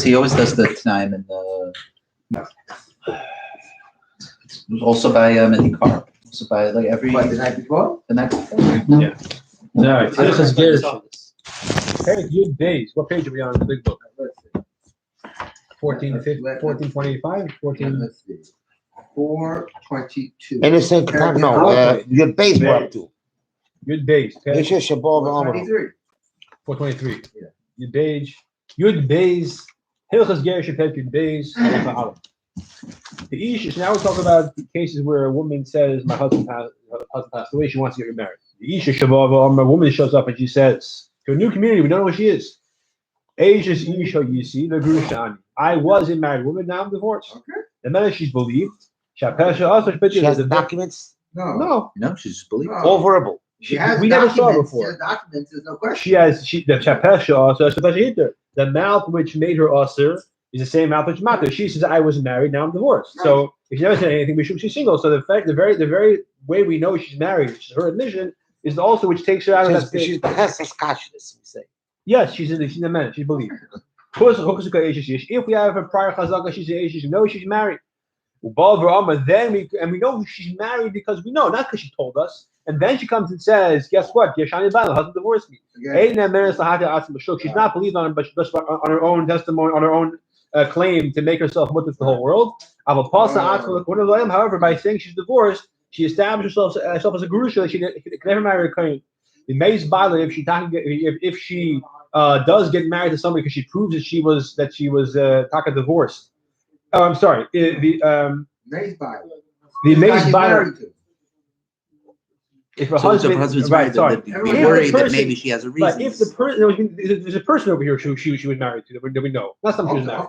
He always does the time and also by Car. Also by like every What, the night before? the night before. Yeah. No, Hilchos Gerushin. Perek Yud Beis. What page are we on in the big book? 1425, 14. Let's see. 422. Innocent time, no, your base we're up to. Yud Beis. It's just above 423. 423. Yeah. Yud Beis. Yud Beis. Hilchos Gerushin Perek Yud Beis. The Ish. Now we're talking about cases where a woman says, "My husband passed away. She wants to get remarried." The Ish Shabbat, a woman shows up and she says, "To a new community, we don't know who she is." I was a married woman. Now I'm divorced. Okay. The minute she's believed, she has Documents, No, No, she's just believing. all verbal. She has We never saw her documents. before. She has documents, there's no question. the mouth which made her usher is the same mouth which matter. She says, "I was married, now I'm divorced." So if she never said anything, we should she's single. So the very way we know she's married, which is her admission, is also which takes her out of that state. She's the Hesas Kashrus, we say. Yes, she's a man. She's believed. If we have a prior chazaka, she's we know she's married. Then we know she's married because we know, not because she told us. And then she comes and says, "Guess what? The husband divorced me." She's not believed on her own testimony, on her own claim to make herself mutter to the whole world. However, by saying she's divorced, she established herself as a gerusha that she can never marry a kohen. The maze bala, if she does get married to somebody because she proves that she was taka divorced. Oh, I'm sorry. The maze bala. If her husband's married, sorry. be worried that maybe she has a reason. But if the person, there's a person over here she was married to that we know. Not something she was married.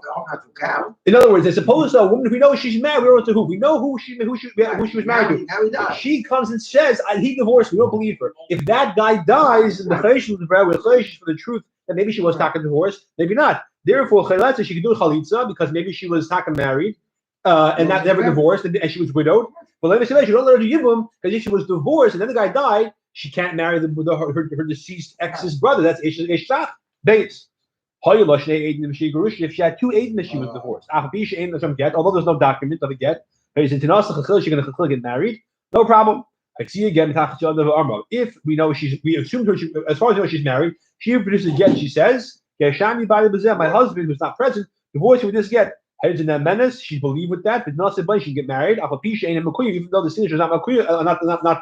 In other words, as opposed to a woman, if we know she's married, we don't know to who. We know who she was married to. She comes and says, "He divorced me." We don't believe her. If that guy dies, and the chayshim with for the truth that maybe she was taka divorced, maybe not. Therefore, chaylatza she could do chalitza because maybe she was taka married, and not never divorced, and she was widowed. But let me say, you don't let her to give him because if she was divorced and then the guy died, she can't marry her deceased ex's brother. That's Ishach Bates. If she had two Aiden, she was divorced. Although there's no document of a get, she's going to get married. No problem. If we know we assume her, as far as we know she's married, she produces a get. She says, "My husband was not present. Divorced with this get." Heads in that menace, she believed with that, but not said she can get married. Even though the signature is not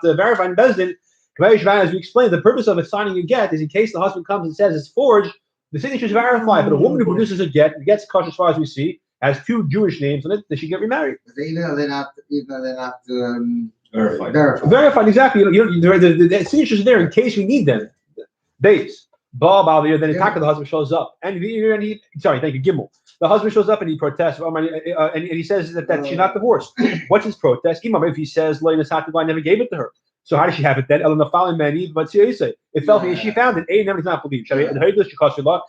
verified in Bezdin, as we explained, the purpose of signing a get is in case the husband comes and says it's forged, the signature is verified. But a woman who produces a get, the get's kosher as far as we see, has two Jewish names on it, that she get remarried. Even though they're not verified. Verified, exactly. The signatures are there in case we need them. Dates. Bob out there, then the husband shows up, and he sorry, thank you, Gimel. The husband shows up and he protests, and he says that she's not divorced. What's his protest? If he says, I never gave it to her. So how does she have it then? But it fell she found it. Never is not believed.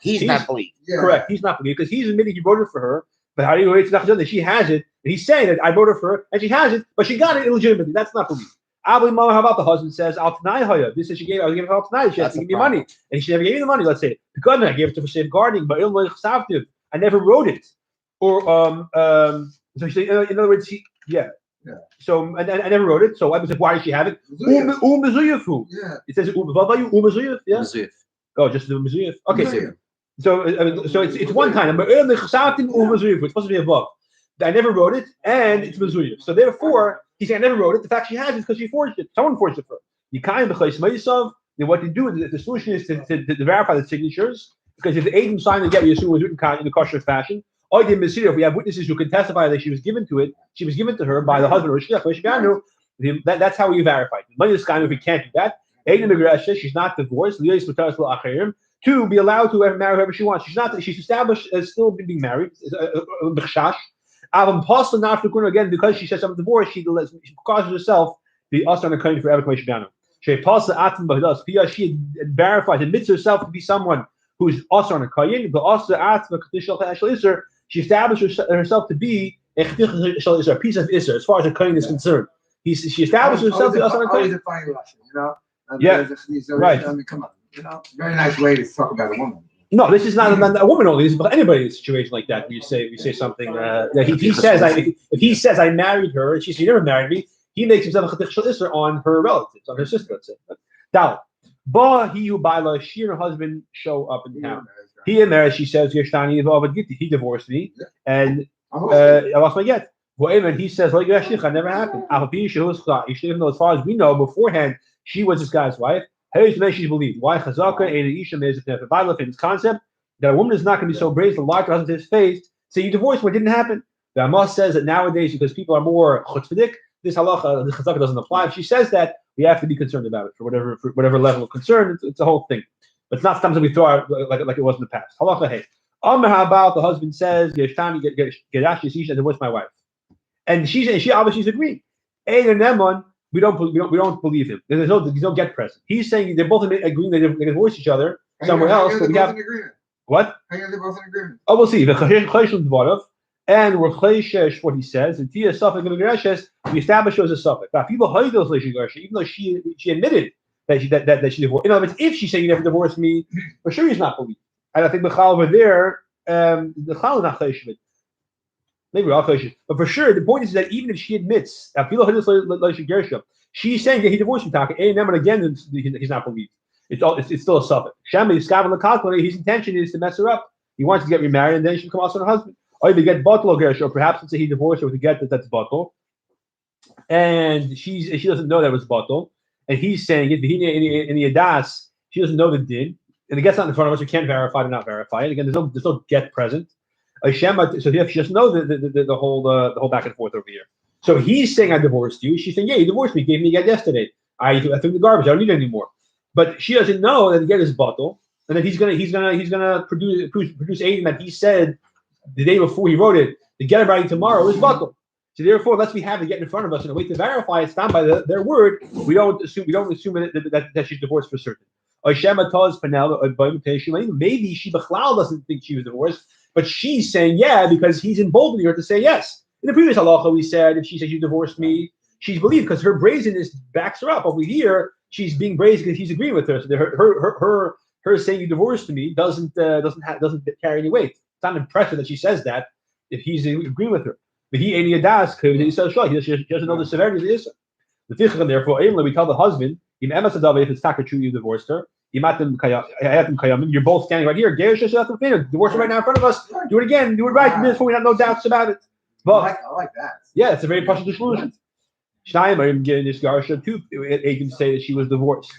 He's not believed. Correct. He's not believed because he's admitting he wrote it for her. But how do you wait that she has it? And he's saying that I wrote it for her and she has it, but she got it illegitimately. That's not believed. How about the husband says, "I'll deny her. This is I was giving her out tonight. She has to give me money, and she never gave me the money." Let's say because I gave it to her for safeguarding, but I never wrote it. Or so she, in other words, So and I never wrote it. So I was like, why does she have it? Yeah. It says yeah. Oh, just the mezuyef. Okay. So it's one time. It's supposed to be above. I never wrote it, and it's mezuyef. So therefore, he said I never wrote it. The fact she has it is because she forged it. Someone forged it for her. You kind of then what to do? The solution is to verify the signatures. Because if the agent signed the get, we assume it was written in the kosher fashion. Or if we have witnesses who can testify that she was given to her by the husband or shliach. That's how we verify it. Money is kind of if we can't do that. She's not divorced. To be allowed to marry whoever she wants. She's established as still being married. Again, because she says I'm divorced, she causes herself the usher on the kohen forever. She verifies, admits herself to be someone who's also on a kohen, but also she established herself to be a piece of Isser as far as a kohen is concerned. She established herself to be also on a kohen. Yeah. Yeah, right. I mean, come on. Very nice way to talk about a woman. No, this is not a woman only. This is anybody in a situation like that. We say something that if he says I married her and she says you never married me, he makes himself a chatich isser on her relatives, on her sister. Let's say. Dalit. Ba he who baila, she and her husband show up in town. He and there, she says, he divorced me, and I lost my get. And he says, like, that never happened. Even though, as far as we know, beforehand, she was this guy's wife. She's believed. Why chazaka and isha is this concept that a woman is not going to be so brave to lie to her husband to his face, say you divorced when it didn't happen. The Amos says that nowadays, because people are more chutzpahdik, this halacha, this chazaka doesn't apply. If she says that, we have to be concerned about it for whatever level of concern. It's a whole thing. But it's not something we throw out like it was in the past. Halacha hey. How about the husband says, I divorced my wife. And she obviously agreed. We don't believe him. There's no get present. He's saying they're both agreeing they divorce each other somewhere else. But we have what? How are they both in agreement? Oh, we'll see. And we're chayshesh what he says. And tia suffix we establish as a suffix. Even though she admitted that she divorced. In other words, if she's saying you never divorced me, for sure he's not believed. And I think the chal over there, the chal is not chayshesh. Maybe I'll chayshesh. But for sure, the point is that even if she admits, she's saying that he divorced me. And again, he's not believed. It's still a suffix. His intention is to mess her up. He wants to get remarried, and then she can come out to her husband. Or to get bottle or perhaps let's say he divorced her to get that's bottle, and she doesn't know that was bottle, and he's saying it in the adas she doesn't know the didnt, and it gets not in front of us. We can't verify it or not verify it. Again, there's no get present. So she doesn't know the whole back and forth over here. So he's saying I divorced you. She's saying yeah, you divorced me. Gave me a get yesterday. I threw the garbage. I don't need it anymore. But she doesn't know that the get is bottle, and that he's gonna produce aid that he said the day before he wrote it, the get writing tomorrow is bottle. So therefore, unless we have the get in front of us and a way to verify it's not by their word, we don't assume that she's divorced for certain. Maybe she Bechlal doesn't think she was divorced, but she's saying yeah because he's emboldening her to say yes. In the previous halacha, we said if she says you divorced me, she's believed because her brazenness backs her up. Over here, she's being brazen because he's agreeing with her. So her saying you divorced me doesn't carry any weight. It's not impressive that she says that if he's agreeing with her. But he ain't das because he says sure. He doesn't know the severity of the issue. The tichon therefore, we tell the husband, if it's taka true you divorced her, you're both standing right here. Divorce her right now in front of us. Do it again. Do it right. Before we have no doubts about it. But I like that. Yeah, it's a very partial solution. Shnayim are even getting this garsha too. They can say that she was divorced.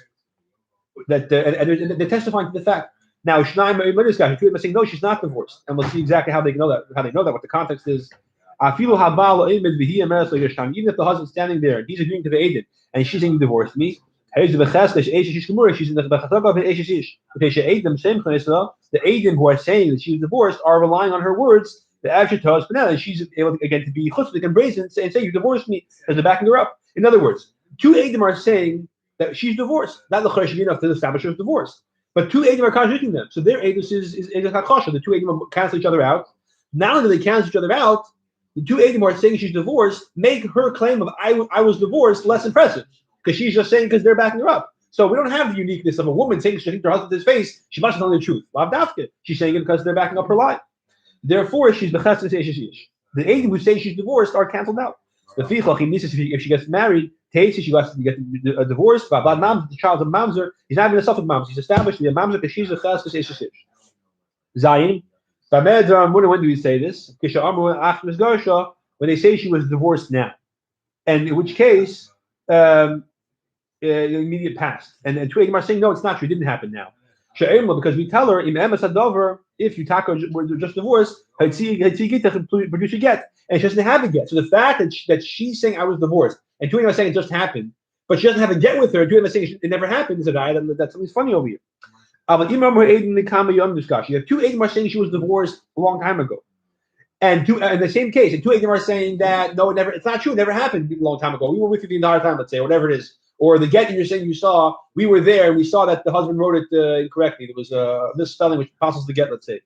That and they're testifying to the fact. Now, Shnayim are saying no, she's not divorced, and we'll see exactly how they know that. What the context is. Even if the husband's standing there and he's agreeing to the aided, and she's saying you divorced me, she's in the the aidim who are saying that she was divorced are relying on her words. The action to husband, and she's able again to be chutzpah and brazen and say you divorced me as they're backing her up. In other words, two aidim are saying that she's divorced. That l'chayr should be enough to establish her as divorced. But two aidim are contradicting them, so their aidus is hakosha. The two aidim cancel each other out. Not only do they cancel each other out, the two aidim are saying she's divorced make her claim of I was divorced less impressive because she's just saying because they're backing her up. So we don't have the uniqueness of a woman saying she thinks her husband to his face. She must tell the truth. She's saying it because they're backing up her lie. Therefore, she's bechesed eshish. The aidim who say she's divorced are canceled out. The fichach if she gets married, she gets to get a divorce. The child's a mamzer. He's not even a suffix mamzer. He's established to be a mamzer because she's bechesed eshish. Zayin. When do we say this? When they say she was divorced now, and in which case, the immediate past. And two aidim are saying no, it's not true. It didn't happen now. Because we tell her if you were just divorced, produce a get, and she doesn't have a get. So the fact that she's saying I was divorced, and two aidim are saying it just happened, but she doesn't have a get with her, two aidim are saying it never happened, is a guy that's something's funny over here. You have two aidim are saying she was divorced a long time ago, and in the same case, and two aidim are saying that no, it's not true, it never happened a long time ago. We were with you the entire time, let's say, whatever it is. Or the get you're saying you saw, we were there and we saw that the husband wrote it incorrectly. There was a misspelling which passes the get, let's say.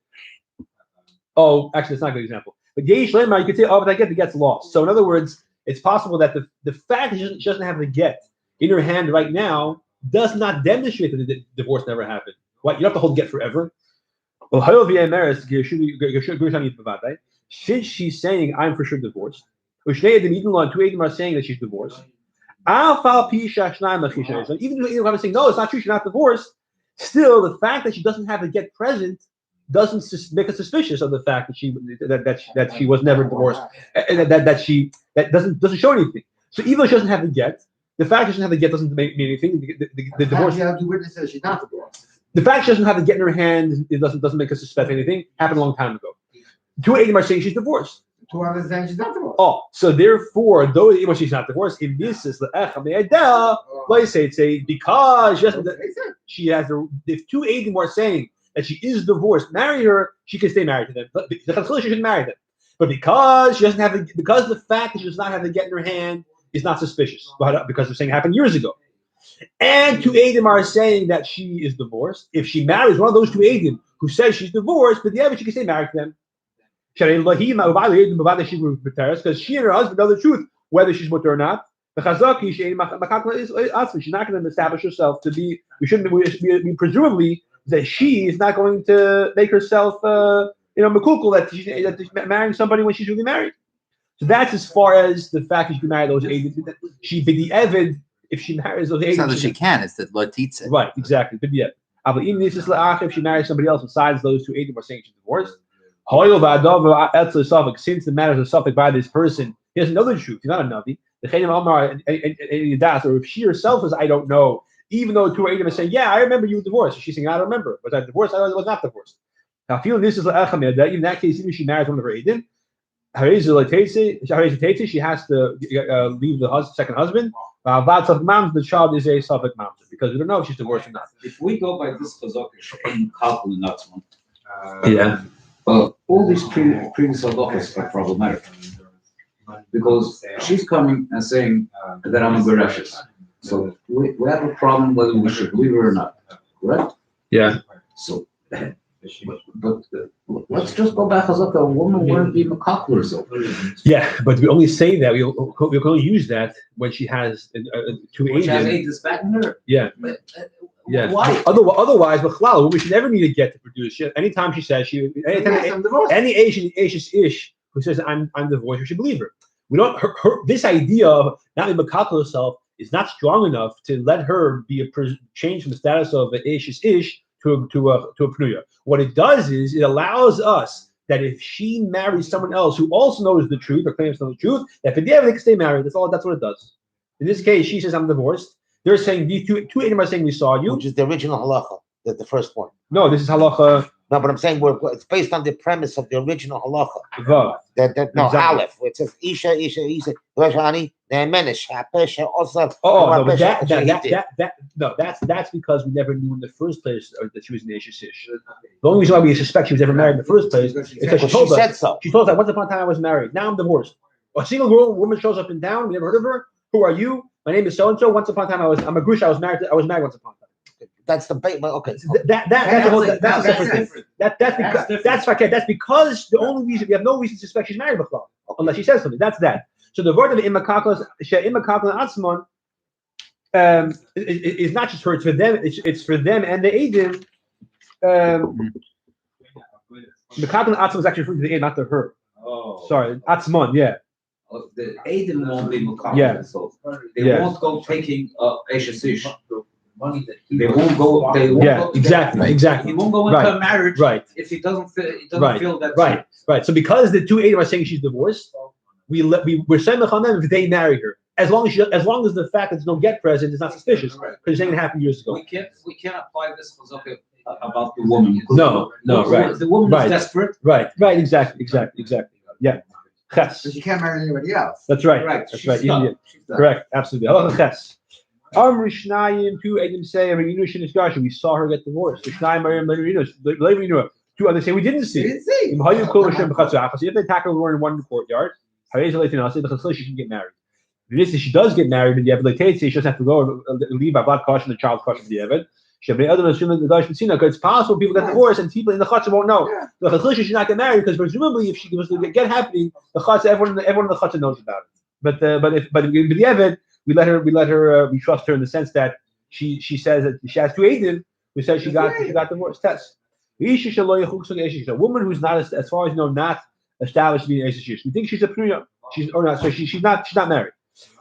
Oh, actually, it's not a good example. But Yesh Lemar, you could say, oh, but that get, the get's lost. So in other words, it's possible that the fact that she doesn't have the get in her hand right now does not demonstrate that the divorce never happened. What? You don't have to hold get forever. Since she's saying I'm for sure divorced, two Eidim are saying that she's divorced. Even though I'm saying no, it's not true, she's not divorced. Still, the fact that she doesn't have a get present doesn't make us suspicious of the fact that she was never divorced, and that doesn't show anything. So even though she doesn't have the get, the fact that she doesn't have the get doesn't mean anything. The divorce. You have the witnesses she's not divorced. The fact she doesn't have the get in her hand, it doesn't make us suspect anything. Happened a long time ago. Two Eidim are saying she's divorced. Two others saying she's not divorced. Oh, so therefore, though she's not divorced, in this is the say because she has the. If two Eidim are saying that she is divorced, marry her, she can stay married to them. But she shouldn't marry them. But because she doesn't have because the fact that she does not have the get in her hand is not suspicious, because they're saying it happened years ago. And two Eidim are saying that she is divorced. If she marries one of those two Eidim who says she's divorced, but she can stay married to them. Because she and her husband know the truth, whether she's mutter or not. She's not going to establish herself to be. We presumably that she is not going to make herself, mekukul that she's marrying somebody when she's really married. So that's as far as the fact that she can marry those Eidim. She be the evid if she marries those Eidim. It's not that she can. It's that Lotitze. Right, exactly. But yeah, if she marries somebody else besides those two Eidim are saying she's divorced. Since the matter is a suffix by this person, he doesn't know the truth. He's not a navi. Or if she herself says, I don't know, even though two Eidim are saying, yeah, I remember you were divorced. She's saying, I don't remember. Was I divorced? I was not divorced. Now, feeling this is even in that case, even if she marries one of her Eidim, she has to leave the second husband. The child is a suffix mamzer because we don't know if she's divorced or not. If we go by this chazak, Yeah. All these previous halachas are problematic because she's coming and saying that I'm a gerushin. So we have a problem whether we should believe her or not, correct? Yeah. So, but let's just go back as a woman wouldn't be makakler herself. Yeah, but we only say that we can only use that when she has two Which has Eidim. this back in her. Yeah. Yeah. Why? Otherwise, we should never need a get to produce. Anytime she says any Asian ish who says I'm divorced, we should believe her. We don't. This idea of not being makakler herself is not strong enough to let her be change from the status of an ish to a pnuya. What it does is it allows us that if she marries someone else who also knows the truth or claims to know the truth, that for the they can stay married. That's what it does. In this case, she says I'm divorced. They're saying these two Eidim are saying we saw you, which is the original halacha, the first one. No, this is halacha. No, but I'm saying it's based on the premise of the original halacha. Vav. Exactly. Aleph, where it says Isha, Rajani, Menish, Pesha, also. No, but that's because we never knew in the first place that she was an Ish. The only reason why we suspect she was ever married in the first place is because she told us. So. She told us that once upon a time I was married. Now I'm divorced. A single woman shows up in town. We never heard of her. Who are you? My name is so and so. Once upon a time I'm a grush. I was married once upon a time. That's the bait. Okay. That's a separate thing. That's because the only reason we have no reason to suspect she's married before, unless she says something. That's that. So the word of imakakos atzmon is not just for it's for them. It's for them and the Eidim. Makakos atzmon is actually referring to the Eidim, not to her. Oh. Sorry, atzmon. Yeah. The Eidim won't be makakler. Yeah. So they won't go taking Ish. They won't go. Exactly. He won't go into a marriage if he doesn't feel that. Right. So because the two Eidim are saying she's divorced, we're saying on them if they marry her, as long as the fact that there's no get present is not suspicious, because you're saying it happened years ago. We can't apply this chazaka about the woman. No, right. The woman is desperate. Right. Exactly. Yeah. But you can't marry anybody else. That's right. That's right. Correct. Absolutely. Two Eidim say we saw her get divorced. Two others say we didn't see. If they tackle her in one courtyard, she can get married. If she does get married, but you have she doesn't have to go leave by blood caution, the child caution for the Evid. It's possible people get divorced and people in the chutzah won't know. The chutzah should not get married because presumably if she was to get happening, the chutzah everyone in the chutzah knows about it. But in the Evid, we trust her in the sense that she says that she has two Eidim who says she got divorced. Test. A woman who's not, as far as you know, not established to be an Eishes. We think she's a Pnuya. She's not married.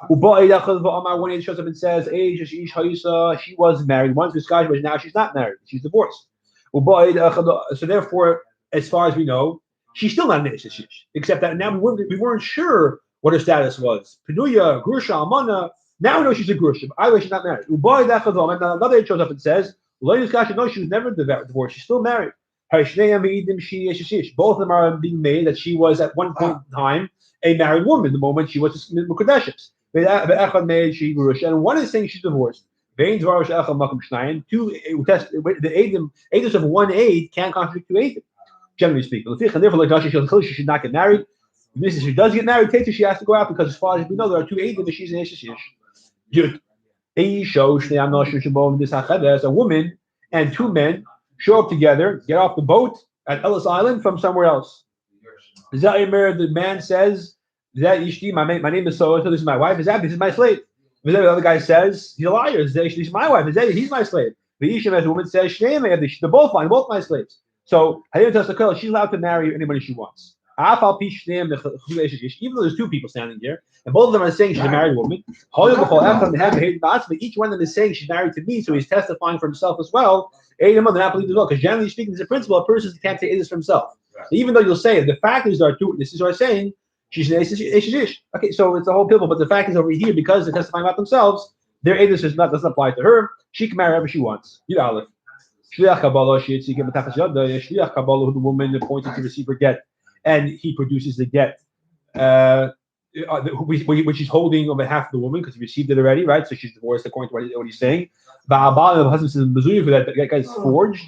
One age shows up and says, she was married once, but now she's not married. She's divorced. So therefore, as far as we know, she's still not an Eishes. Except that now we weren't sure what her status was. Pnuya, Grusha, Amana. Now we know she's a Grusha. Either she's not married. Another age shows up and says, no, she was never divorced. She's still married. Both of them are being made that she was at one point in time a married woman. The moment she was Mukadeshes. And one is saying she's divorced. Two, the aids of one aid can't contradict two aids, generally speaking. And therefore, she should not get married. If she does get married, she has to go out because, as far as we know, there are two aids, but she's an Eshish. A woman and two men show up together, get off the boat at Ellis Island from somewhere else. The man says, my name is so this is my wife. This is my slave. The other guy says, he's a liar. She's my wife. He's my slave. The Ishim, as a woman, says, they're both mine, both my slaves. So she's allowed to marry anybody she wants. Even though there's two people standing here, and both of them are saying she's a married woman, but each one of them is saying she's married to me, so he's testifying for himself as well. They're not believed as well, because generally speaking, there's a principle: a person can't say this for himself. So even though you'll say the fact is there are two witnesses who are saying she's an Eshish. Okay, so it's a whole people, but the fact is over here, because they're testifying about themselves, their edus doesn't apply to her. She can marry whoever she wants. Shliach Kabbalah, Shliach Kabbalah, who the woman appointed to receive her get, and he produces the get, which he's holding on behalf of the woman because he received it already, right? So she's divorced according to what he's saying. The husband says for that guy is forged.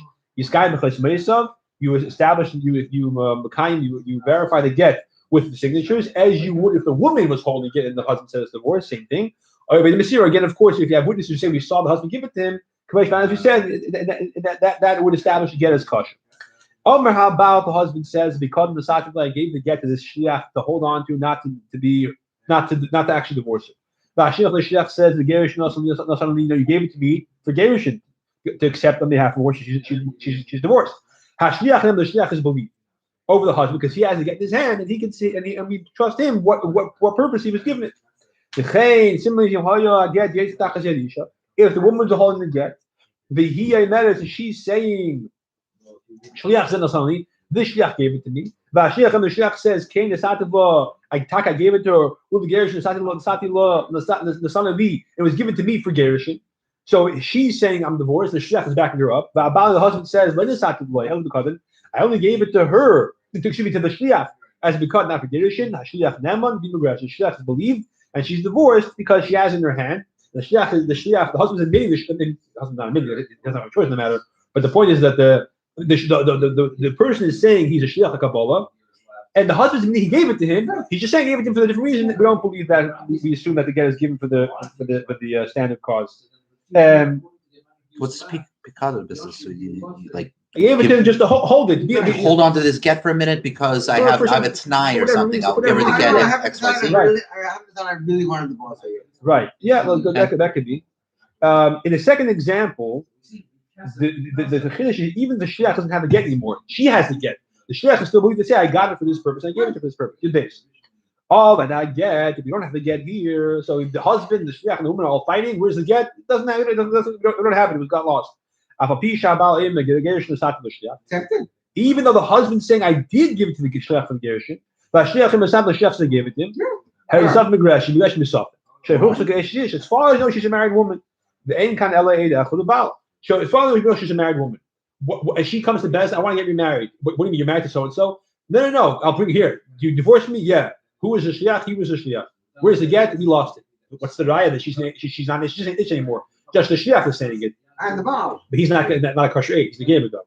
You establish, you verify the get with the signatures as you would if the woman was holding it and the husband says divorce, same thing. Again, of course, if you have witnesses who say we saw the husband give it to him, as we said, that would establish the get as kosher. Omer, how about the husband says, because the sacrifice I gave the get to this shliach to hold on to, not to actually divorce her. The shliach says the gerushin you gave it to me for gerushin to accept on behalf of her. She's divorced. The shliach is believed over the husband because he has to get in his hand and he can see and we trust him what purpose he was given it. Similarly, if the woman's holding the get, she's saying. Shliach said Nasani, this shliach gave it to me. And the shliach says, "Kain nesatila, I gave it to her. With the gerushin nasatila, it was given to me for gerushin." So she's saying, "I'm divorced." The shliach is backing her up. The husband says, "I only gave it to her. It took me to the shliach as because not for gerushin. Shliach neman b'migrash. The shliach is believed, and she's divorced because she has in her hand. The husband's admitting the husband's not admitting it. He doesn't have a choice in the matter. But the point is that the person is saying he's a shliach Kabbalah, and the husband he gave it to him. He's just saying he gave it to him for a different reason. We don't believe that. We assume that the get is given for the standard cause. What's Picado business? So you like? I gave it to him just to hold it. Hold on to this get for a minute because I have a t'nai or something. I'll give her the get. I haven't done I really wanted the boss. Right. Yeah. Well, that could be. In a second example. The chiddush is even the shliach doesn't have a get anymore. She has the get. The shliach is still believed to say, "I got it for this purpose. I gave it for this purpose." Good days. Oh, but I get. If you don't have the get here, so if the husband, the shliach, and the woman are all fighting, where's the get? It doesn't have it. We don't have it. It was got lost. Even though the husband's saying, "I did give it to the shliach for the gerushin," but the shliach gave it to him. As far as I know, she's a married woman. The ain kan ela. So as far as we know, she's a married woman. As she comes to best, I want to get remarried. What do you mean you're married to so and so? No. I'll bring it here. You divorced me? Yeah. Who was the shliach? He was the shliach. Where's the get? We lost it. What's the raya that she's not itch anymore? Just the shliach is saying it. And the mom. But he's not a kosher aid. He's the game ago.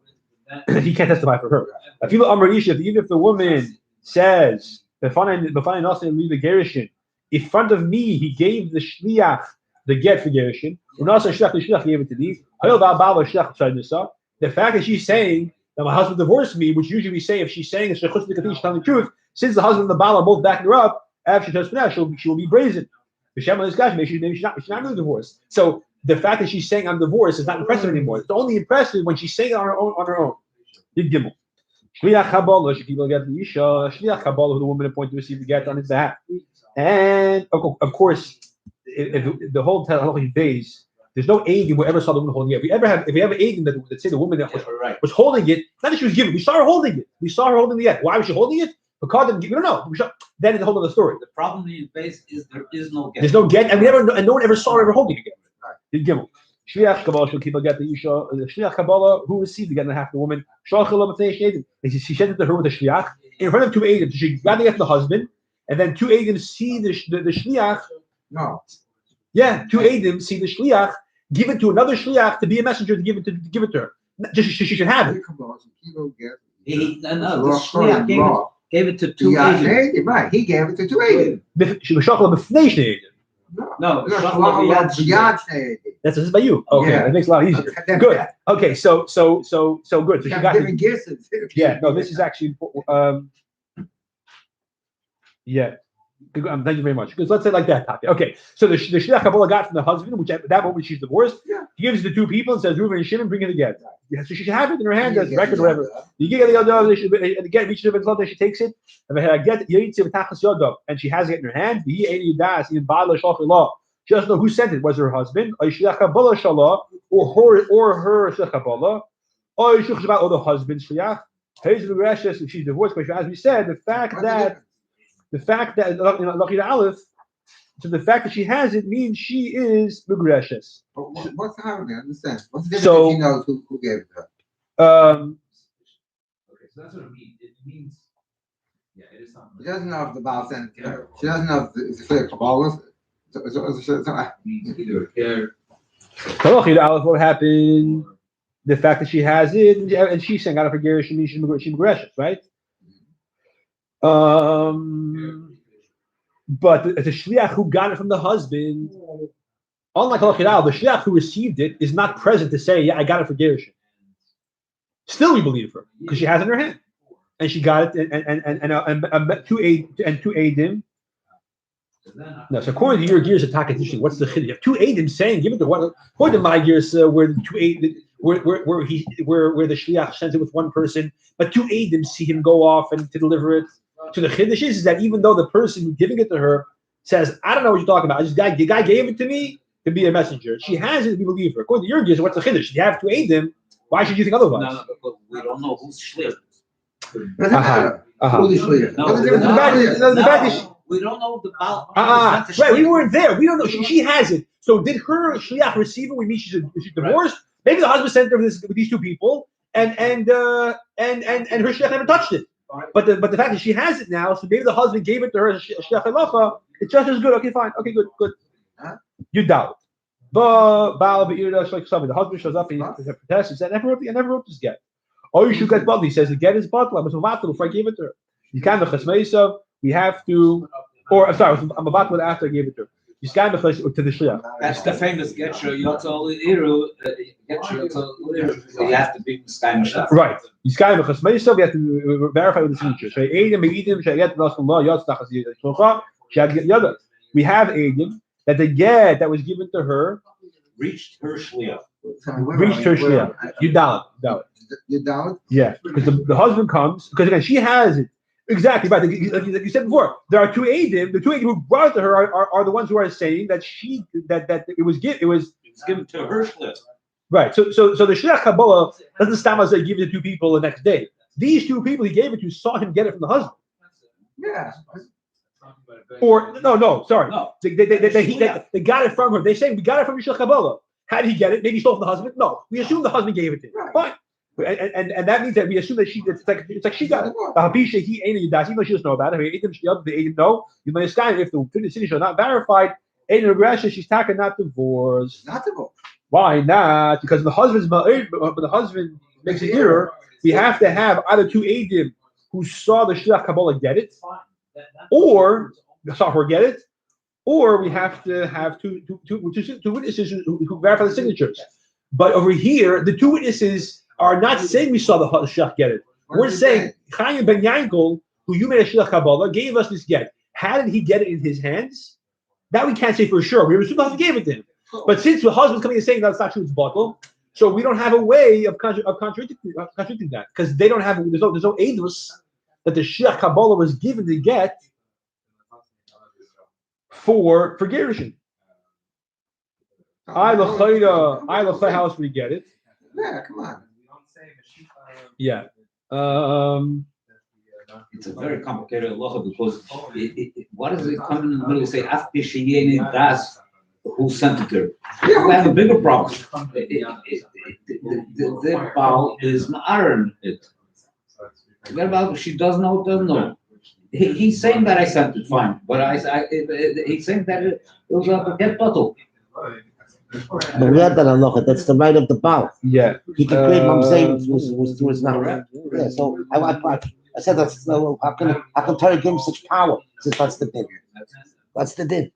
He can't testify for her. Even if the woman says, leave the gerushin, in front of me, he gave the shliach the get for gerushin. And also, the shliach gave it to me. The fact that she's saying that my husband divorced me, which usually we say if she's saying she's telling the truth, since the husband and the baal are both backing her up, after she does for that, she will be brazen. Maybe she's not really divorced. So the fact that she's saying I'm divorced is not impressive anymore. It's only impressive when she's saying it on her own. Yid Gimel. Shliach Kabbalah should people get the Isha. Shliach Kabbalah, who the woman appointed to receive the get on his behalf. And of course, if the whole halachic days, there's no Eidim who ever saw the woman holding it. If we have an Eidim that say the woman that was holding it, not that she was given, we saw her holding it. We saw her holding the get. Why was she holding it? Because we don't know. Then it's a whole other story. The problem in base is there is no get. There's no get, and no one ever saw her ever holding a get. Yid Gimel. Shliach Kabbalah should people get the Isha. The Shliach Kabbalah who received the get on behalf of the woman. She sent it to her with a Shliach in front of two Eidim. So she got the get to the husband, and then two Eidim see the Shliach. No. Yeah, two Eidim see the Shliach, give it to another Shliach to be a messenger to give it to her. Just she should have it. The Shliach gave it to two Eidim. Right, he gave it to two Eidim. She was shocking b'fnei shnei Eidim. No, That's by you. Okay, Yeah. that makes it a lot easier. Good. Okay, so good. So she got different gifts. Yeah, no, this is actually yeah. Thank you very much. Because let's say like that, Tati. Okay, so the Shliach Kabbalah got from the husband, which at that moment she's divorced. Yeah. He gives it to two people and says, Reuben and Shimon, bring it again. Yeah, so she should have it in her hand as record or whatever. You get the other, and again, each of them, she takes it, and she has it in her hand. She doesn't know who sent it. Was it her husband, or her Shliach Kabbalah, or the husband's Shliach? If she's divorced, but as we said, the fact that Aleph, so the fact that she has it means she is Megreshes. What's the harm? I understand. What's the difference So, if she knows who gave it to her? Okay, so that's what it means. It means, yeah, it is something. She doesn't know if the Baal sent it to her. She doesn't know if it's clear Kabbalah. It means either a care. Aleph, what happened? The fact that she has it, and she's saying out of her Gerushin means she's Megreshes, right? But the Shliach who got it from the husband, unlike Al, the Shliach who received it is not present to say, yeah, I got it for Gerushin. Still, we believe her because she has it in her hand, and she got it, and two Eidim. No, so according to your gears attack, it's interesting. What's the chiddush? You have two Eidim saying, give it to one. According to my gears, where the two Eidim, where the Shliach sends it with one person, but two Eidim see him go off and to deliver it. So the chiddush is that even though the person giving it to her says, I don't know what you're talking about, the guy gave it to me to be a messenger. She has it, we believe her. According to your gears, what's the chiddush? You have two Eidim. Why should you think otherwise? No, because we don't know who's Shliach. Who's the Shliach? We don't know the Baal. Right, we weren't there. We don't know. She has it. So did her Shliach receive it? We mean she's divorced. Maybe the husband sent her with these two people, and her Shliach never touched it. But the fact that she has it now, so maybe the husband gave it to her as Shliach Halacha. It's just as good. Okay, fine. Okay, good. You doubt. But the husband shows up and he protests and said, I never wrote this get. Oh, you should get butler. He says the get is butler. I was mavatal before I gave it to her. You can't be chesmeisav. We have to, or I'm sorry, I'm about to after I gave it to her. You can't be to the shliach. That's the famous Getcher Yotzol Iru. You have to be Meskayim. Right. You can't be chesmeisav. We have to verify with the signature. So we have Eidim that the get that was given to her reached her Shliach. You doubt. You doubt? Yeah, because the husband comes, because again, she has it. Exactly, right. Like you said before, there are two Eidim. The two Eidim who brought it to her are the ones who are saying that it was given to her Shliach. Right. So the Shliach Kabbalah doesn't stop us give it to two people the next day. These two people he gave it to saw him get it from the husband. Yeah. Or no, sorry. No. They got it from her. They say we got it from Shliach Kabbalah. How did he get it? Maybe he stole it from the husband. No, we assume the husband gave it to him. Right. Fine. And that means that we assume that it's like she got it. Even though she doesn't know about it. The Eidim know. If the signature are not verified, Eidim regression, she's talking not divorced. Not divorced. Why not? Because the husband makes an error. We have to have either two Eidim who saw the Shliach Kabbalah get it, or saw her get it, or we have to have two witnesses who verify the signatures. But over here, the two witnesses are not saying we saw the Shliach get it. We're saying Chaim ben Yankel, who you made a Shliach Kabbalah, gave us this get. How did he get it in his hands? That we can't say for sure. We assume the husband gave it to him. But since the husband's coming and saying that's not true, it's bottle. So we don't have a way of contradicting that because they don't have. There's no edus that the Shliach Kabbalah was given to get for Gerushin. I l'chayda house we get it. Yeah, come on. Yeah. It's a very complicated halacha because what does it come in the middle and say after sheyeni das who sent it there? We have a bigger problem. The Baal is ma'aron it. Forget about she doesn't know. He's saying that I sent it, fine, but he's saying that it was a get bottle. But we had that halacha. That's the right of the Baal. Yeah. He can claim savings was through his mouth. Yeah. So I said that's how can Theyre give him such power? Since that's the din. That's the din.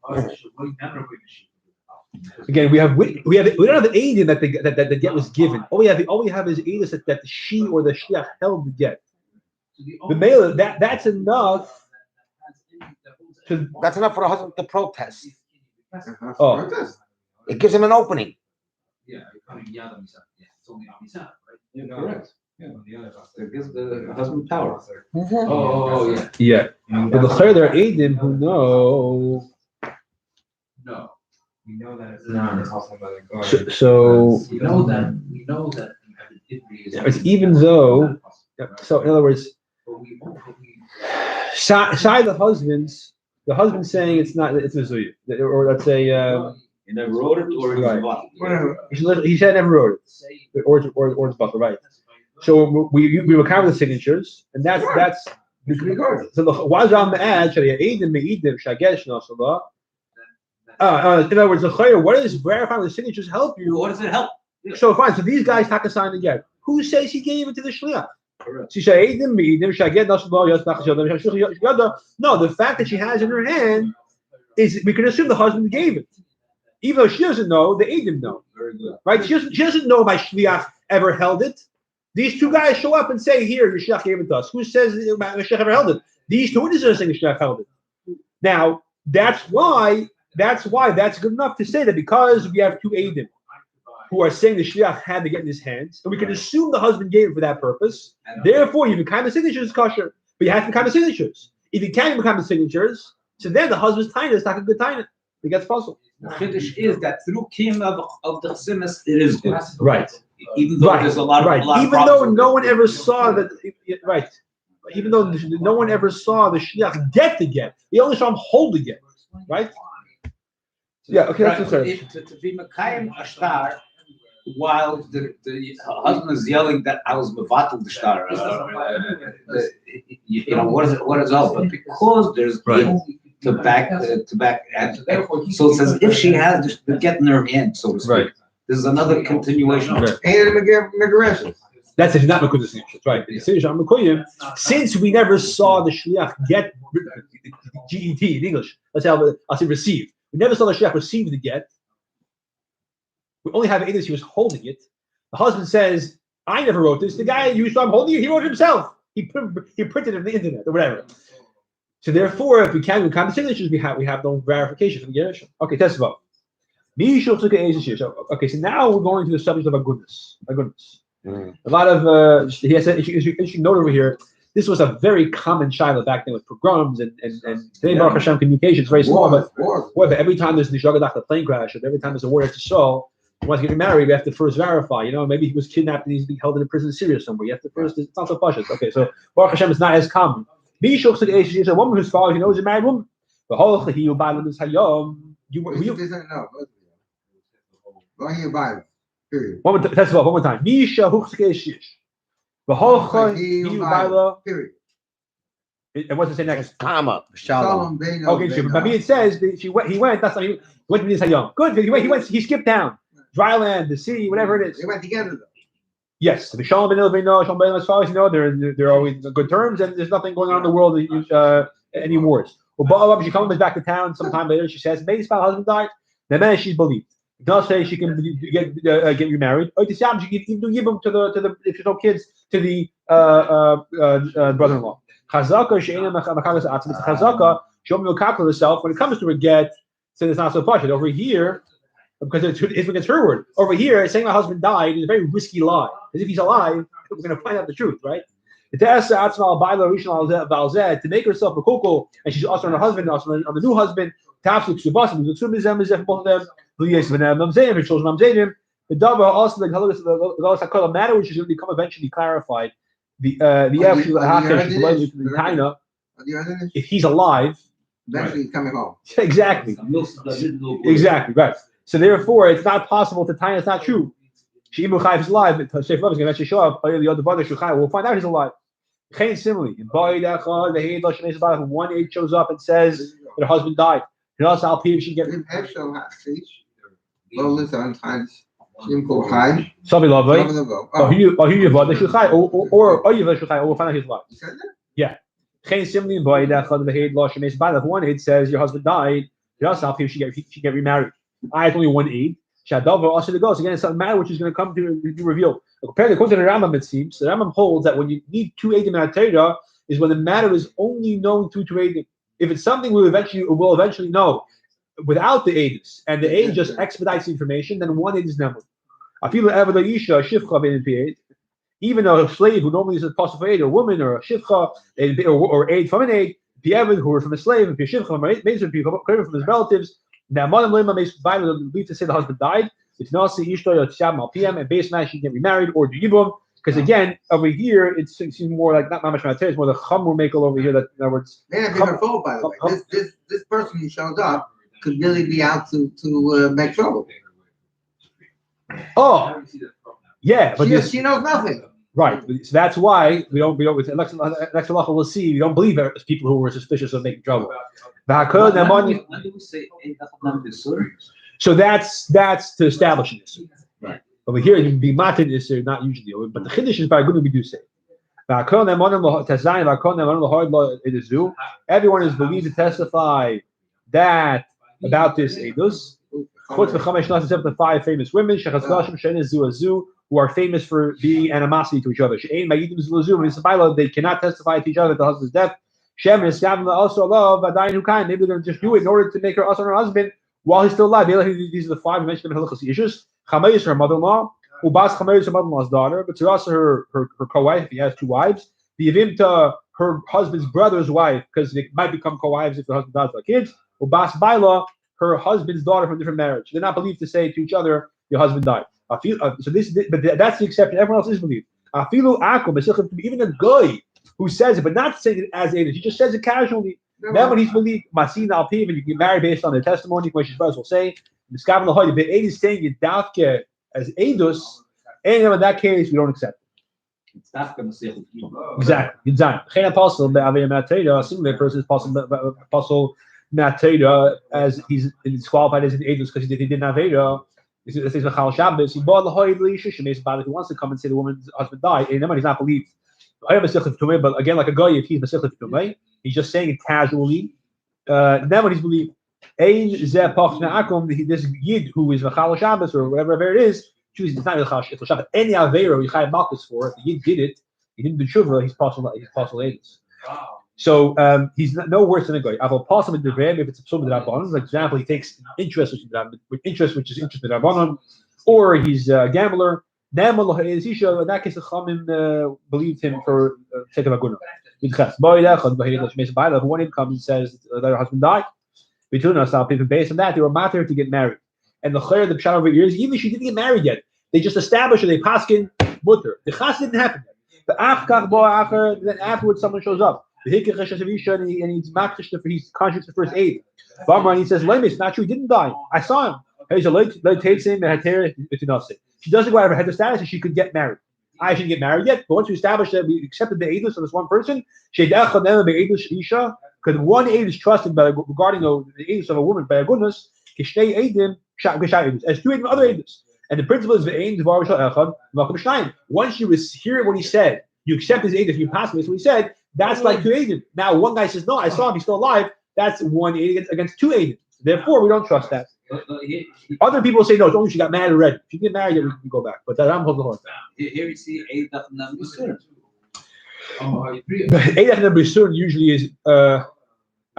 Again, we don't have the aid that the get was given. All we have is aid that the she or the shliach held the get. The male that's enough. That's enough for a husband to protest. Oh. It gives him an opening. Yeah, correct. It gives the husband power. Oh, yeah. Yeah. But the Theyre Eidim who know. No. We know that it's not talking about a guard. So we know that it's even though. So in other words, side the husband's saying it's not. It's a zuyu, or let's say. You never wrote it, or he said never wrote it, or it's buffer, right? So we recover the signatures, and that's so the Wazam ad Eidim Meidim Shagesh Nasalah. In other words, the Theyre, what does verifying the signatures help you? What does it help? So fine. So these guys have to sign again. Who says he gave it to the shliach? Correct. No, the fact that she has in her hand is we can assume the husband gave it, even though she doesn't know. The Eidim know, right? She doesn't know my shliach ever held it. These two guys show up and say, "Here, your shliach gave it to us." Who says my shliach ever held it? These two witnesses are saying the shliach held it. Now that's why that's good enough to say that because we have two Eidim who are saying the shliach had to get in his hands, and we can assume the husband gave it for that purpose. Therefore, you become the signatures kosher, but you have to become the signatures. If you can't become the signatures, so then the husband's taina is not a good taina. It gets puzzled. The chiddush is that through kiyum of the chsimus, it is good. Right. Even though there's a lot of even though no one ever saw that. Right. Even though no one ever saw the shliach get the get, they only saw him hold the get. Right. Yeah. Okay. That's right. To be mekayim a shtar, while the husband is yelling that I was mevatel the shtar, what is all? But because there's to back, and so it says if she has the get in her hand, so to speak. Right. This is another continuation. Ain't it That's if not Mekudas signatures, right? Since we never saw the shliach get GET in English, I'll say receive. We never saw the shliach receive the get. We only have evidence he was holding it. The husband says, "I never wrote this. The guy you saw him holding it, he wrote it himself. He printed it on the internet or whatever." So therefore, if we can't count the signatures, we have no verification from the Gerushin. Okay, test about. Okay, so now we're going to the subject of agunas. A lot of he has an interesting note over here. This was a very common shiloh back then with pogroms and today Baruch Hashem communication is very small, but every time there's a plane crash, or every time there's a war to Saul, he wants to get married, we have to first verify. Maybe he was kidnapped and he's being held in a prison in Syria somewhere. You have to first. It's not so pashut. Okay, so Baruch Hashem is not as common. She's a woman whose father knows a married woman. The whole he Go in your Bible. Period. Test one more time. Misha huchskeishish. The whole period. And what's it say next? Comma. Shalom. Okay, so but it says he went. That's not he went to Hayom. Good. He skipped down. Dry land, the sea, whatever it is. They went together though. Yes, the Shalom ben Ilvino, Shalom ben, as far as you know, they're always good terms, and there's nothing going on in the world any wars. Well, she comes back to town sometime later. She says, "Maybe my husband died." Then she's believed. It does say she can get remarried. She can even give them to the if there's no kids to the brother-in-law. Chazaka she'ena mechamakas atzim. It's chazaka. She'll be mekapel herself when it comes to a get. So it's not so pashut over here. because it's against her word. Over here, saying my husband died is a very risky lie. Because if he's alive, we're going to find out the truth, right? To make herself a kukul, and she's also on her husband, also on the new husband. Both of them, her children, the double also the matter which is going to become eventually clarified. If he's alive, eventually he's coming home. Exactly, right. So therefore, it's not possible to tie. It's not true. We'll find out he's alive. Similarly, in one aid shows up and says that her husband died. She get yeah. Similarly, in one aid says your husband died. She get remarried. It's only one aid. Also the goes again. It's a matter which is going to come to be revealed. Apparently, according to the Rambam, it seems the Rambam holds that when you need two eidim in a Theyre is when the matter is only known through two eidim. If it's something we'll eventually know without the aids, and the aid just expedites the information, then one aid is never. I feel even a slave who normally is a possible aid, or a woman, or a shivcha, or aid from an aid, who are from a slave, if you're shivcha, from his relatives. Now, believe to say the husband died. It's not say PM, and based on that she can be married or do yibum. Because again, over here it seems more like not mamash mater, it's more the chamur makel over here. That in other words, may not be her fault, by the way. This person who showed up could really be out to make trouble. Oh, yeah, but she knows nothing. Right, so that's why we don't. Next halacha we'll see. We don't believe people who were suspicious of making trouble. So that's to establish this. Right. Over here, you can be matin is not usually, but the chiddush is by good we do say. Everyone is believed to testify that about this edus. The 5 famous women who are famous for being animosity to each other. They cannot testify to each other that the husband's death. Also love maybe they're going to just do it in order to make her also her husband while he's still alive. These are the 5 mentioned in Hilchos issues. Chamayis, her mother-in-law. Ubas Chamayis, her mother-in-law's daughter. But to also her co-wife, if he has 2 wives. The Yevimta, her husband's brother's wife, because they might become co-wives if the husband dies with kids. Ubas Baila, her husband's daughter from a different marriage. They're not believed to say to each other, your husband died. But that's the exception. Everyone else is believed. Even a guy who says it, but not saying it as Edus. He just says it casually. Then when he's believed, Masin al Piv, and you can marry based on the testimony, which his brothers will say. The Aid is saying it dafke as Edus, and in that case, we don't accept it. Exactly. Similar person is apostle Theyre, as he's disqualified as an Edus because he didn't have Theyre. He wants to come and say the woman's husband died, and he's not believed. But again, like a guy, if he's he's just saying it casually. Then when he's believed, this yid who is Machal Shabbos or whatever it is, chooses it's not Machal Shabbos. Any Avera you chayav malchus for. If the yid did it, he didn't do tshuva. He's possible. So he's no worse than a guy. If it's a psum d'Rabbanan, for example, he takes interest which is interest in Rabbanan, or he's a gambler. In that case, the Chamim believed him for sake of aguna. One income and says that her husband died. Between us, based on that, they were matter to get married. And the Theyre, the pshat over here is even if she didn't get married yet, they just established that they paskin mutter. The chas didn't happen yet. Then afterwards, someone shows up. And he's conscious of the first aid. And he says, "Lemis, not true. He didn't die. I saw him." She doesn't go out of her head to status, and she could get married. I shouldn't get married yet, but once we established that we accepted the edus of this one person, because one aid is trusted regarding the edus of a woman by a goodness, as 2 edim other edus. And the principle is once you hear what he said, you accept his edus, you pass this what he said. That's like 2 edim. Now one guy says, "No, I saw him; he's still alive." That's 1 aid against 2 edim. Therefore, we don't trust that. Other people say no. It's only she got married already. If you get married, then we can go back. But that I'm holding on. Here we see Eid B'Sun. Eid B'Sun usually is.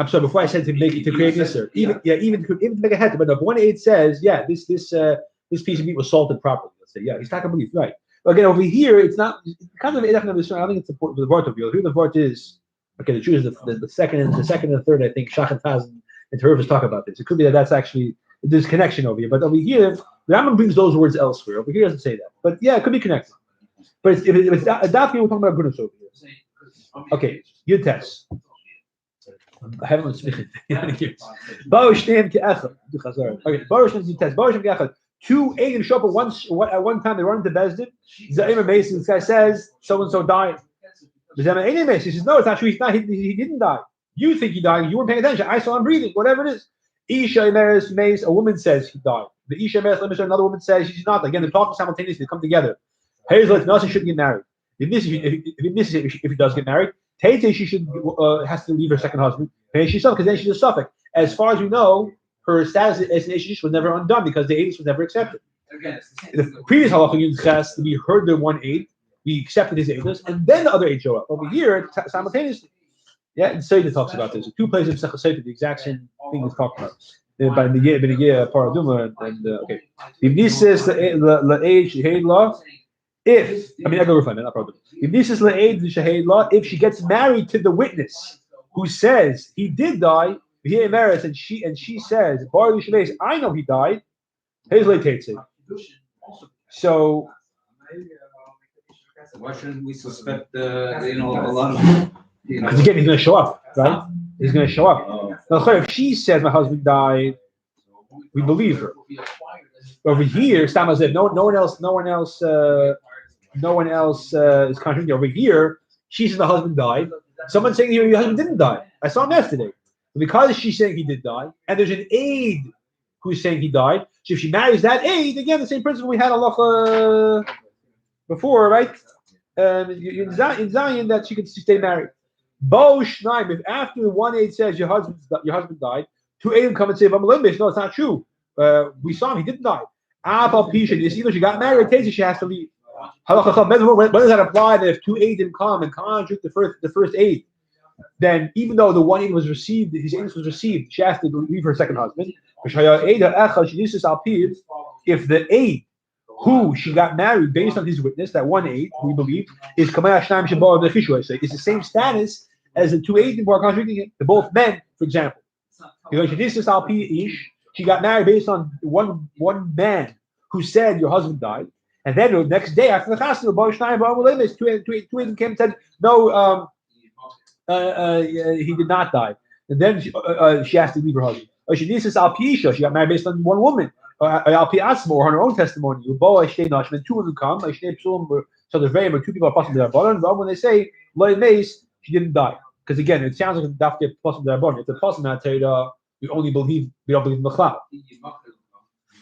I'm sorry. Before I said to create this, sir. Even to make a head, but the 1-8 says, this piece of meat was salted properly. Let's say, he's not going to believe, right? But again, over here, it's not kind of. I don't think it's important for the Vart of you. Here, the Vart is okay. The Jews, the second and the third. I think Shachat Taz and Tervis talk about this. It could be that's actually there's connection over here, but over here, the Rambam brings those words elsewhere. Over here, doesn't say that. But it could be connected. But if it's Daphne, we're talking about goodness over here. Okay, Yud Tes. I haven't speaking. Okay, Baruch Shem Ke'echad. Two Eidim show up at one time. They run into Bezdin. Zayim Mason. This guy says so and so died. He says no, it's not true. He's not. He didn't die. You think he died. You weren't paying attention. I saw him breathing. Whatever it is. Isha Emeres Mace. A woman says he died. The Isha Emeres another woman says she's not. Again, they're talking simultaneously. They come together. Hazel Nelson shouldn't get married. If he does get married, Theyre she should has to leave her second husband. She's because then she's a suffix. As far as we know, her status as an Ish was never undone because the 8 was never accepted. The previous halacha has to be heard the 1-8, we accepted his 8, and then the other 8 show up. Over here, simultaneously. And Theyre talks about this. 2 places in Sechah the exact same thing is talked about. By the year Paraduma and okay. I go refine that, not problem. If she gets married to the witness who says he did die, and she says, I know he died. So why shouldn't we suspect a lot of because again he's going to show up, right? He's going to show up. Now, if she says my husband died, we believe her. Over here, Stama said no one else is contradicting. Over here, she says the husband died. Someone's saying your husband didn't die. I saw him yesterday. Because she's saying he did die, and there's an aide who's saying he died. So if she marries that aide, again, the same principle we had halacha before, right? In Zion, that she could stay married. Bo Shnaim, if after 1-8 says your husband died, 2 eidim come and say, no, it's not true. We saw him, he didn't die. It's either she got married or she has to leave. When does that apply? That if 2 eidim come and contradict the first 8, then even though the 1-8 was received, his 8 was received, she has to leave her second husband. If the 8 who she got married based on his witness, that 1-8 we believe is the same status as the 2 8 who are contradicting it. They're both men, for example. She got married based on one man who said your husband died, and then the next day after the chasna, 2 8 came and said no. He did not die, and then she has to leave her husband. She got married based on one woman, or her own testimony. 2 of them come. So the very 2 people are possible to their bottom. When they say she didn't die, because again it sounds like a dafke possible to their bottom. It's a possible that we don't believe in the cloud.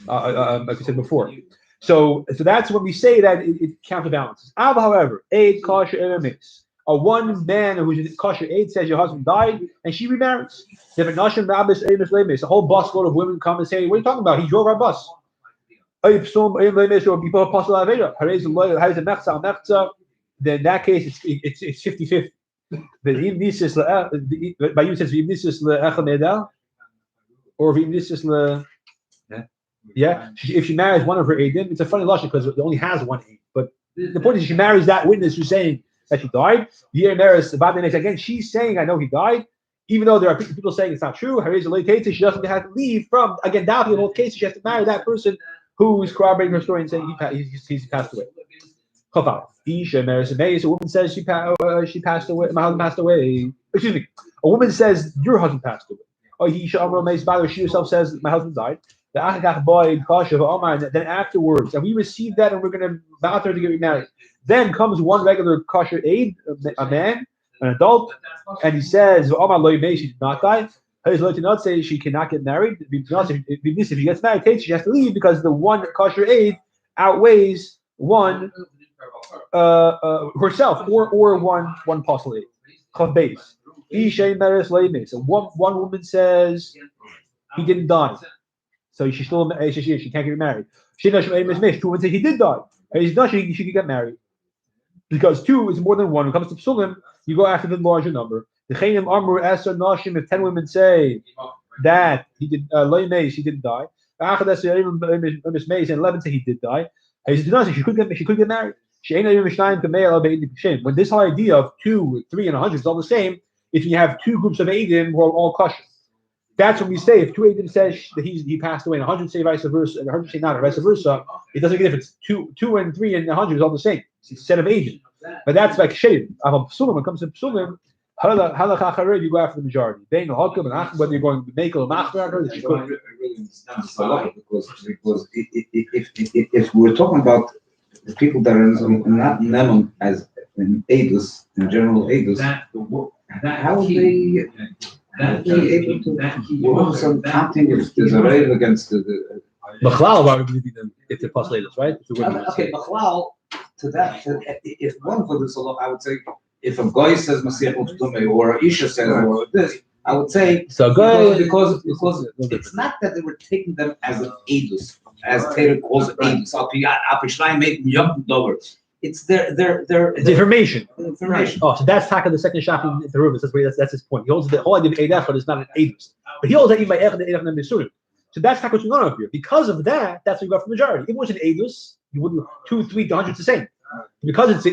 Like I said before. So that's when we say that it counterbalances. However, aid kosher mix. A one man who's kosher 8 says your husband died, and she remarries. A whole busload of women come and say, "What are you talking about? He drove our bus." Then in that case, it's 50-50. By you says or if she marries one of her eidim, it's a funny logic because it only has 1 8. But the point is, she marries that witness who's saying that he died. Again, she's saying, I know he died, even though there are people saying it's not true. She doesn't have to leave from, again, down in both cases, she has to marry that person who's corroborating her story and saying he's passed away. A woman says she passed away, my husband passed away. Excuse me. A woman says your husband passed away. She herself says my husband died. Then afterwards, and we received that, and we're going to vow her to get remarried. Then comes one regular kosher aide, a man, an adult, and he says, she did not die. He does not say she cannot get married. If she gets married, she has to leave because the one kosher aide outweighs one herself or one apostle aide. So one woman says he didn't die. So she can't get married. Two women say he did die. And he's not, she can get married. Because 2 is more than 1. When it comes to psulim, you go after the larger number. The Chayim Amru Esar Nashim, if 10 women say that he did he didn't die. And 11 say he did die. She could get married. When this whole idea of 2, 3, and 100 is all the same, if you have 2 groups of Eidim who are all kosher, that's when we say if 2 Eidim says that he passed away, and 100 say vice versa, and 100 say not, or vice versa, it doesn't make a difference. 2 and 3 and 100 is all the same. It's a set of Eidim. But that's like Shedim. When it comes to Psulim, you go after the majority. Whether you're going to make or machmer, that you could. I really understand this a lot because if we're talking about the people that are not Nemon as in Eidos, in general Eidos, how would they able to do some counting if there's a raid against the Machlal, why would we be them if they're postulated, right? okay, Machlal, to that, if one for this, I would say, if a guy says Mashiach Tume or a Isha says or this, I would say so because it's not that they were taking them as an Eidos, as Theyre calls Eidos. It's their information. Information. Oh, so that's talking the second shop in the Rubens. That's his point. He holds the whole idea of Eidach, but it's not an Eidos. But he holds that even by Echad Eidach and Misurim. So that's not what's going on here. Because of that, that's what you got from the majority. If it was an Eidos, you wouldn't 2, 3, 100 the same. Because it's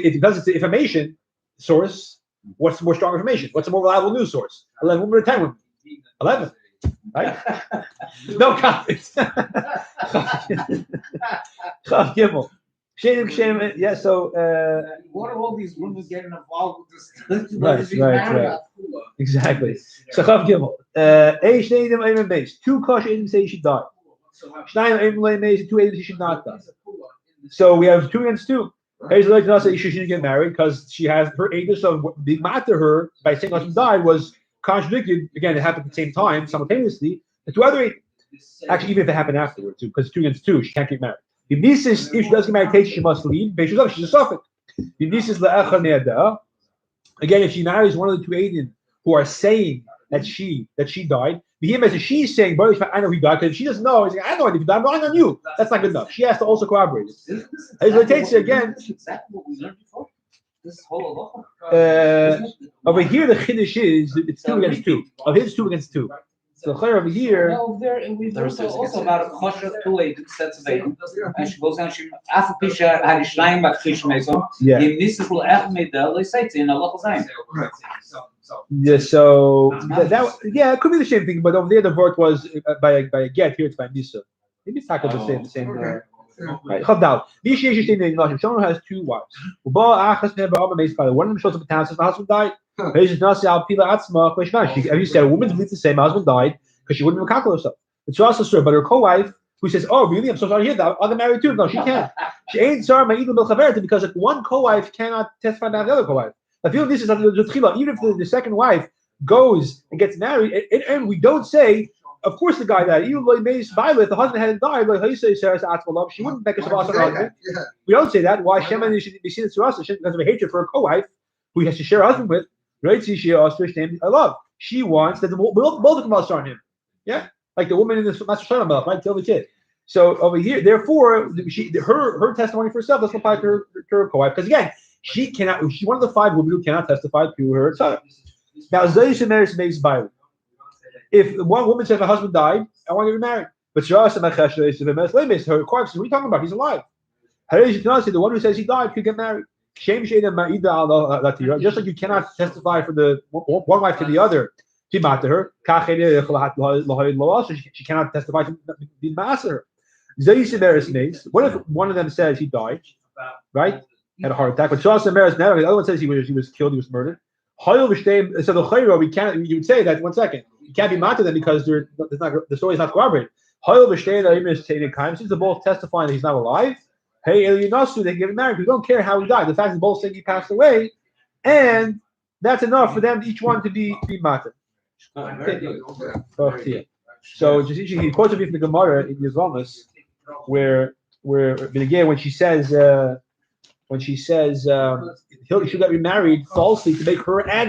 the information source. What's more strong information? What's a more reliable news source? 11 women or 10 women? 11, right? No comments. Chav Gimel. Yeah. So what are all these women getting involved with this? Right. Exactly. So Chav Gimel. 2 kosher Eidim say she died. 2 Eidim she should not die. So we have 2 against 2. Here's like to say she shouldn't get married because she has her Eidos of being mad to her by saying husband died was contradicted. Again, it happened at the same time, simultaneously. The 2 other actually, even if it happened afterwards, too, because 2 against 2, she can't get married. If she does get married, she must leave. She's a suffix. Again, if she marries one of the 2 Eidim who are saying that she died, she's saying, "Brother, I know he died," because she doesn't know. He's like, "I know if he died. I'm relying on you." That's not good enough. She has to also corroborate it. Again. This is exactly what we learned before. This whole over here, the chiddush is it's 2 against 2. Of his 2 against 2. So over here, we learned also about a kosher 2 Eidim sets of Eidim, and she goes down. She after had a shleim back Chishmeson. Yeah. Im nisel echt mit der Leisait in Allah zayn. Yeah, so it could be the same thing, but over there the word was by a get. Here it's by Nisa. Maybe it's not the same. Right. Someone who has 2 wives. One of them shows up in town says my husband died. As you said, a woman believes the same. My husband died because she wouldn't even calculate herself. It's also true, but her co-wife who says, "Oh, really? I'm so sorry to hear that. I'll get married too." No, she can't. She ain't sorry, because like one co-wife cannot testify to the other co-wife. Even if the second wife goes and gets married, and we don't say, of course, the guy died. Even though the husband hadn't died, like she wouldn't make herself also husband. We don't say that. Why? Shema should be seen as because of a hatred for a co-wife who he has to share a husband with. Right? See, she also named I love. She wants that both of them must on him. Yeah, like the woman in the Master Shalom Melech, right? Kill the kid. So over here, therefore, her testimony for herself doesn't apply to her co-wife because again, she cannot. She's one of the 5 women who cannot testify to her son. Now, if one woman says her husband died, I want to get married, but her co-wife says, "What are you talking about? He's alive." The one who says he died could get married. Just like you cannot testify for the one wife to the other, she cannot testify to be master. What if one of them says he died, right? Had a heart attack, but the other one says he was killed, he was murdered. So the chayro, you would say that 1 second, you can't be mad to them because the story is not corroborated. Since they're both testifying that he's not alive, hey, Elionasu, they get married. We don't care how he died. The fact is both saying he passed away, and that's enough for them, each one to be matter. So he quotes a bit from the Gemara in Yezlamis, where again when she says he should get remarried falsely to make her and